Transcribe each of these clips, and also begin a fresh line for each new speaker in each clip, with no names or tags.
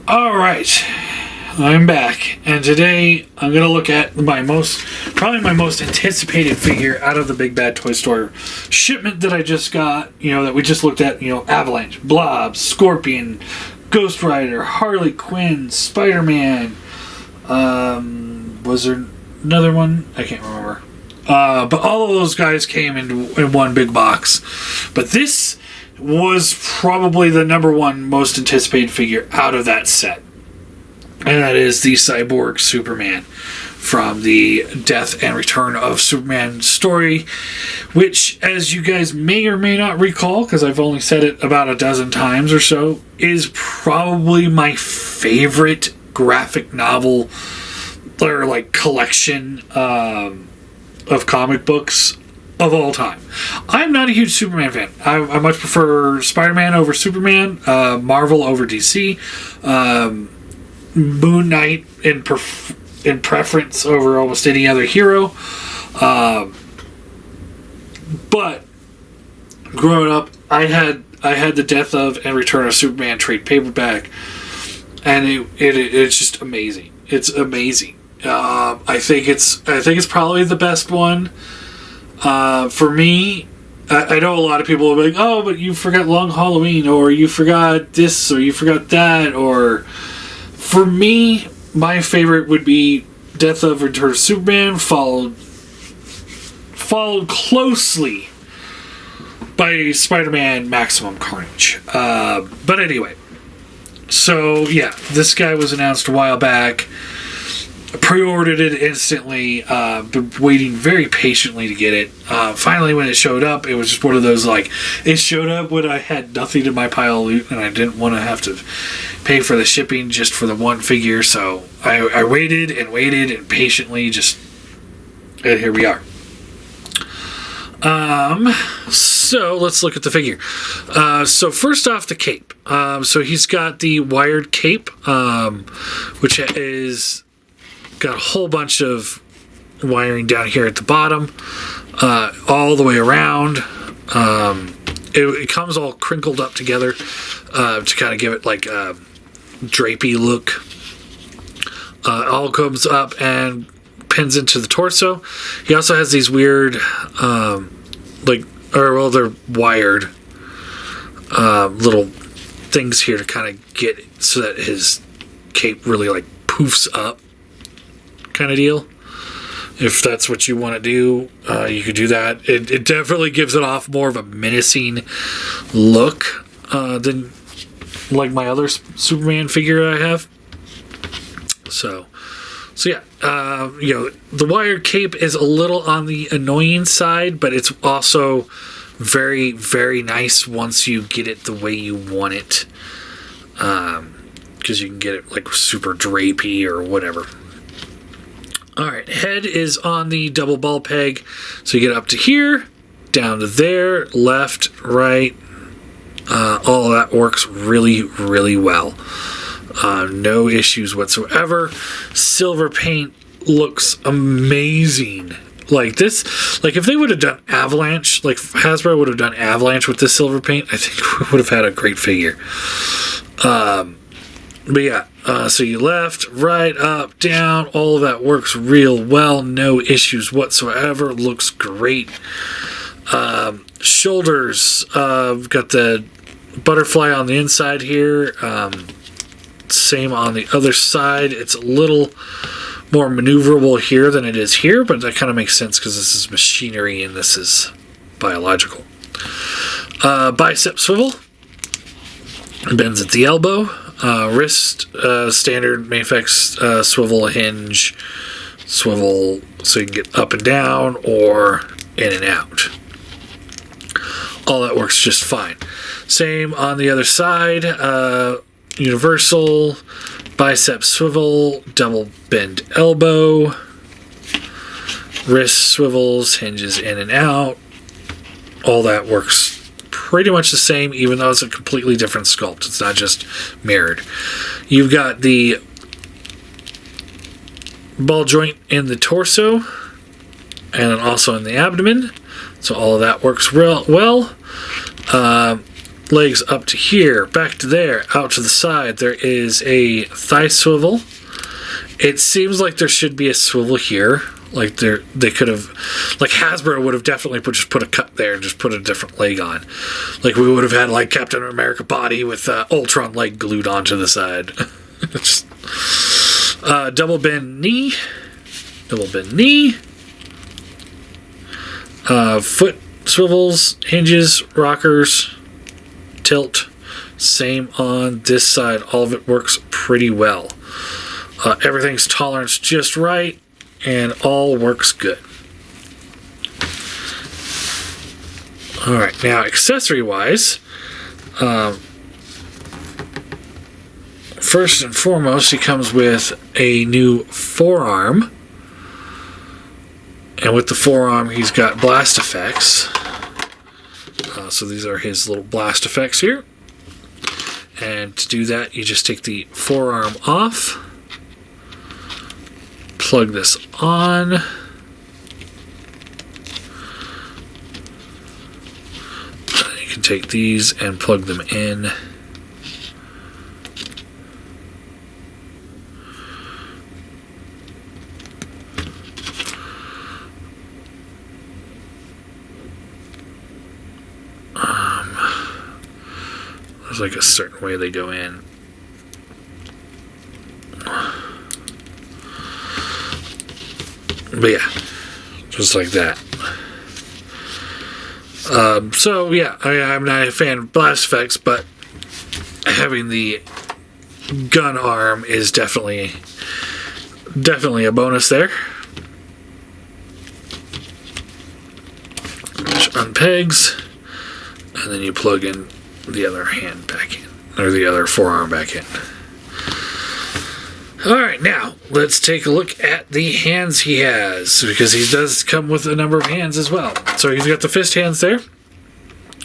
Alright, I'm back, and today I'm going to look at probably my most anticipated figure out of the Big Bad Toy Store shipment that I just got, that we just looked at, Avalanche, Blob, Scorpion, Ghost Rider, Harley Quinn, Spider-Man, was there another one? I can't remember. But all of those guys came in one big box. But this was probably the number one most anticipated figure out of that set. And that is the Cyborg Superman from the Death and Return of Superman story, which, as you guys may or may not recall, because I've only said it about a dozen times or so, is probably my favorite graphic novel or collection of comic books of all time. I'm not a huge Superman fan. I much prefer Spider-Man over Superman, Marvel over DC, Moon Knight in preference over almost any other hero. But growing up, I had the Death of and Return of Superman trade paperback, and it's just amazing. It's amazing. I think it's probably the best one. For me, I know a lot of people will be like, oh, but you forgot Long Halloween, or you forgot this, or you forgot that, or... For me, my favorite would be Death of Return of Superman, followed closely by Spider-Man Maximum Carnage. But anyway, so yeah, this guy was announced a while back. Pre-ordered it instantly, been waiting very patiently to get it. Finally, when it showed up, it was just one of those, it showed up when I had nothing in my pile of loot, and I didn't want to have to pay for the shipping just for the one figure, so I waited and patiently and here we are. So let's look at the figure. So first off, the cape. So he's got the wired cape, which is got a whole bunch of wiring down here at the bottom, all the way around. It comes all crinkled up together to kind of give it a drapey look. All comes up and pins into the torso. He also has these weird, they're wired little things here to kind of get it so that his cape really poofs up, kind of deal. If that's what you want to do, you could do that. It definitely gives it off more of a menacing look than my other Superman figure I have. So yeah, the wired cape is a little on the annoying side, but it's also very, very nice once you get it the way you want it, because you can get it super drapey or whatever. Alright, head is on the double ball peg, so you get up to here, down to there, left, right. All of that works really, really well. No issues whatsoever. Silver paint looks amazing. If they would have done Avalanche, Hasbro would have done Avalanche with this silver paint, I think we would have had a great figure. But yeah, so you left, right, up, down, all of that works real well. No issues whatsoever. Looks great. Shoulders, got the butterfly on the inside here. Same on the other side. It's a little more maneuverable here than it is here, but that kind of makes sense because this is machinery and this is biological. Bicep swivel. Bends at the elbow. Wrist, standard Mafex swivel hinge, swivel so you can get up and down or in and out. All that works just fine. Same on the other side, universal, bicep swivel, double bend elbow, wrist swivels, hinges in and out. All that works pretty much the same, even though it's a completely different sculpt. It's not just mirrored. You've got the ball joint in the torso and also in the abdomen, so all of that works real well. legs up to here, back to there, out to the side. There is a thigh swivel. It seems like there should be a swivel here. Like they could have, like Hasbro would have definitely just put a cut there and just put a different leg on. Like we would have had like Captain America body with Ultron leg glued onto the side. Just, double bend knee, foot swivels, hinges, rockers, tilt. Same on this side. All of it works pretty well. Everything's tolerance just right, and all works good. Alright, now accessory-wise, first and foremost, he comes with a new forearm. And with the forearm, he's got blast effects. So these are his little blast effects here. And to do that, you just take the forearm off. Plug this on. You can take these and plug them in. There's like a certain way they go in. But yeah, just like that. So yeah, I'm not a fan of blast effects, but having the gun arm is definitely a bonus there. Which unpegs, and then you plug in the other hand back in, or the other forearm back in. Alright, now let's take a look at the hands he has, because he does come with a number of hands as well. So he's got the fist hands there.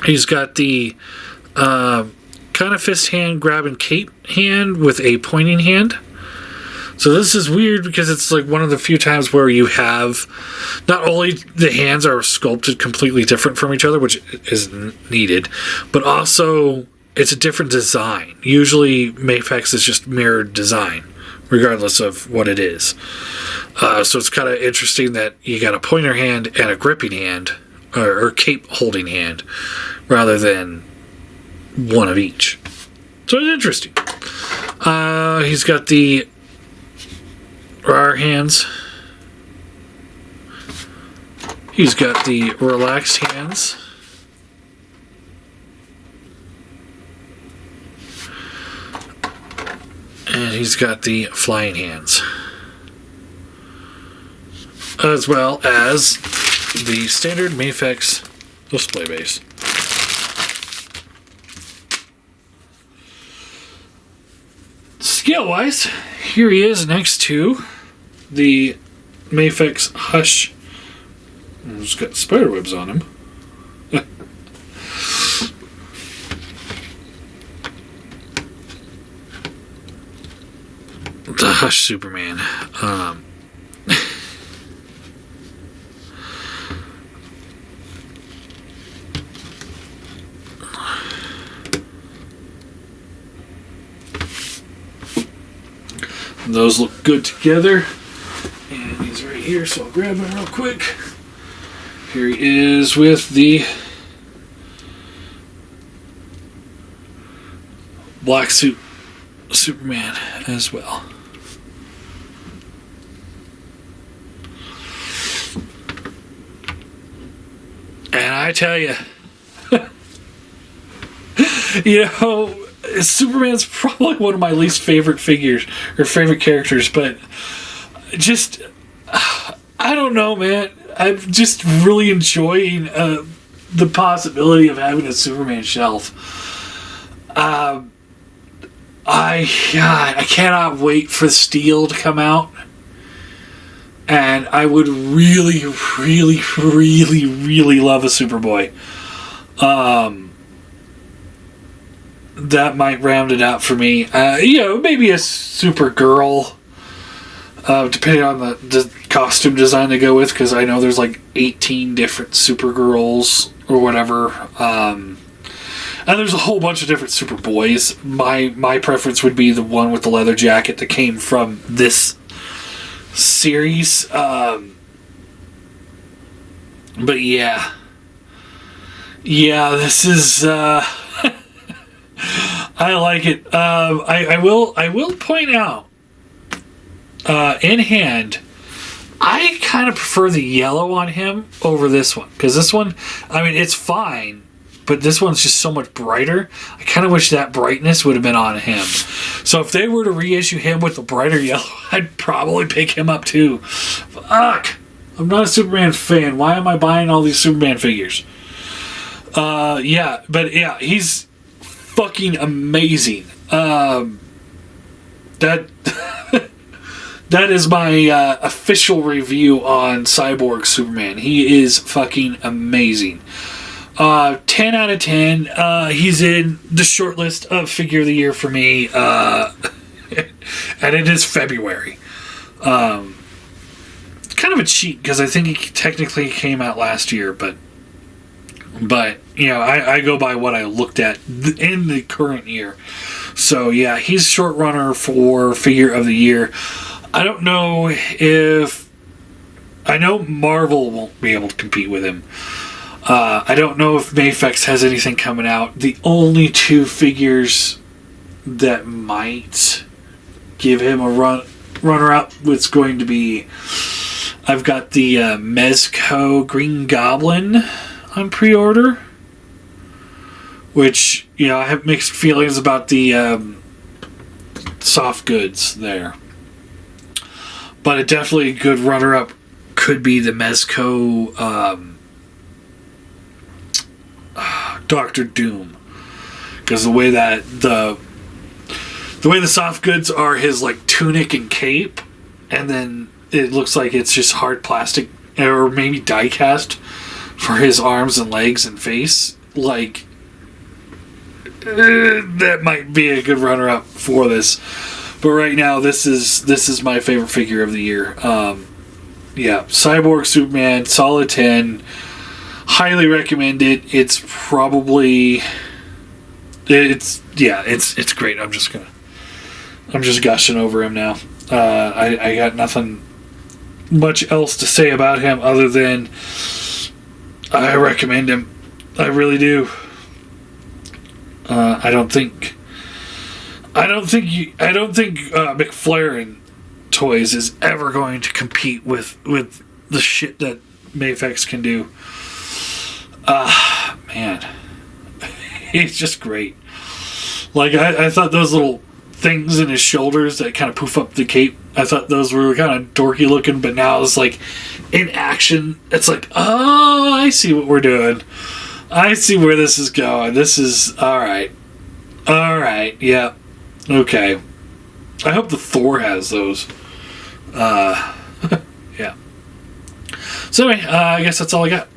He's got the kind of fist hand grab and cape hand with a pointing hand. So this is weird because it's like one of the few times where you have not only the hands are sculpted completely different from each other, which is needed, but also it's a different design. Usually Mafex is just mirrored design, regardless of what it is. So it's kind of interesting that you got a pointer hand and a gripping hand, or cape holding hand, rather than one of each. So it's interesting. He's got the RAR hands. He's got the relaxed hands. And he's got the flying hands. As well as the standard Mafex display base. Scale-wise, here he is next to the Mafex Hush. He's got spider webs on him. The Hush Superman. Those look good together. And he's right here, so I'll grab him real quick. Here he is with the black suit Superman as well. And I tell you, you know, Superman's probably one of my least favorite figures or favorite characters, but just I don't know, man. I'm just really enjoying the possibility of having a Superman shelf. I cannot wait for Steel to come out, and I would really, really, really, really love a Superboy. That might round it out for me. You know, maybe a Supergirl, depending on the costume design they go with, because I know there's like 18 different Supergirls or whatever. And there's a whole bunch of different Superboys. My preference would be the one with the leather jacket that came from this series. But yeah. Yeah, this is... I like it. I will point out, in hand, I kind of prefer the yellow on him over this one. Because this one, I mean, it's fine. But this one's just so much brighter. I kind of wish that brightness would have been on him. So if they were to reissue him with a brighter yellow, I'd probably pick him up too. Fuck! I'm not a Superman fan. Why am I buying all these Superman figures? Yeah, but yeah, he's fucking amazing. That is my official review on Cyborg Superman. He is fucking amazing. 10 out of 10. He's in the short list of Figure of the Year for me. And it is February. Kind of a cheat because I think he technically came out last year, but you know, I go by what I looked at in the current year. So yeah, he's short runner for Figure of the Year. I don't know if... I know Marvel won't be able to compete with him. I don't know if Mafex has anything coming out. The only two figures that might give him a runner-up was going to be... I've got the Mezco Green Goblin on pre-order, which, you know, I have mixed feelings about the soft goods there. But a definitely good runner-up could be the Mezco Dr. Doom, because the way the soft goods are his like tunic and cape, and then it looks like it's just hard plastic or maybe die cast for his arms and legs and face. Like that might be a good runner-up for this. But right now, this is my favorite Figure of the Year. Yeah, Cyborg Superman, solid 10. Highly recommend it. It's probably... It's great. I'm just gushing over him now. I got nothing much else to say about him other than I recommend him. I really do. I don't think McFlaren Toys is ever going to compete with the shit that Mafex can do. Man, he's just great. Like I thought those little things in his shoulders that kind of poof up the cape, I thought those were kind of dorky looking, but now it's like in action, it's like, oh, I see what we're doing. I see where this is going. This is alright. Alright, yeah. Okay. I hope the Thor has those. Yeah. So anyway, I guess that's all I got.